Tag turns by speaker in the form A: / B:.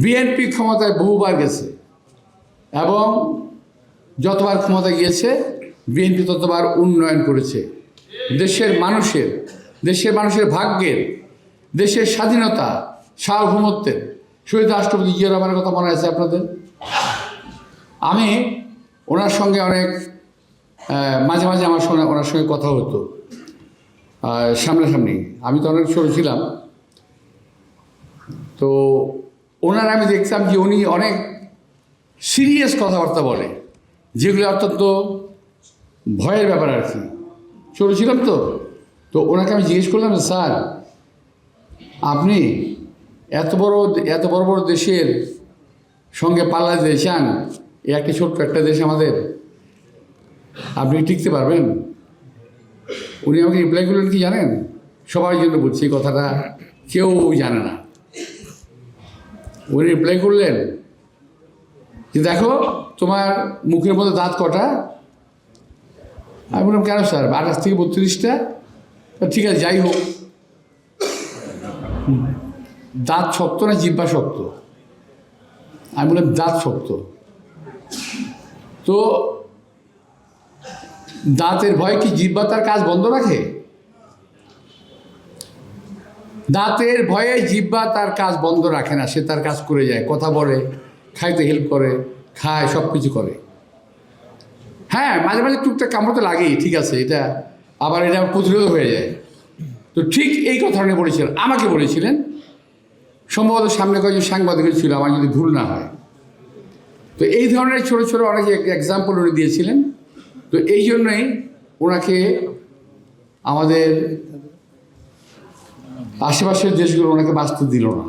A: BNP ক্ষমতায় বহুবার গেছে এবং যতবার ক্ষমতায় গিয়েছে বিএনপি ততবার উন্নয়ন করেছে। দেশের মানুষের ভাগ্যের, দেশের স্বাধীনতা, সার্বভৌমত্বের। শহীদ রাষ্ট্রপতি জিয়াউর রহমানের কথা মনে আছে আপনাদের? আমি ওনার সঙ্গে অনেক মাঝে মাঝে আমার সঙ্গে ওনার সঙ্গে কথা হতো সামনাসামনি। আমি তো অনেক ছোটো ছিলাম, তো ওনার আমি দেখতাম যে উনি অনেক সিরিয়াস কথাবার্তা বলে, যেগুলো অত্যন্ত ভয়ের ব্যাপার আর কি। ছোটো ছিলাম তো ওনাকে আমি জিজ্ঞেস করলাম, স্যার আপনি এত বড় বড় দেশের সঙ্গে পাল্লা দিতে চান, এই একটি ছোট্ট একটা দেশ আমাদের, আপনি টিকতে পারবেন? উনি আমাকে রিপ্লাই করলেন কি জানেন? সবার জন্য বলছি, এই কথাটা কেউ জানে না। উনি রিপ্লাই করলেন যে দেখো তোমার মুখের মধ্যে দাঁত কটা? আমি বললাম কেন স্যার, 28 থেকে 32টা। ঠিক আছে, যাই হোক, দাঁত শক্ত না জিহ্বা শক্ত? আমি বললাম দাঁত শক্ত। তো দাঁতের ভয় কি জিহ্বা তার কাজ বন্ধ রাখে? দাঁতের ভয়ে জিহ্বা তার কাজ বন্ধ রাখে না, সে তার কাজ করে যায়, কথা বলে, খাইতে হেল্প করে, খায়, সব কিছু করে। হ্যাঁ, মাঝে মাঝে টুকটাক কামড় তো লাগেই, ঠিক আছে, এটা আবার এটা প্রতিরোধ হয়ে যায়। তো ঠিক এই কথাটা বলেছিলেন, আমাকে বলেছিলেন, সম্ভবত সামনে কয়েকজন সাংবাদিক ছিল, আমার যদি ভুল না হয়। তো এই ধরনের ছোটো ছোটো অনেক এক্সাম্পল উনি দিয়েছিলেন। তো এই জন্যই ওনাকে আমাদের আশেপাশের দেশগুলো ওনাকে বাঁচতে দিল না।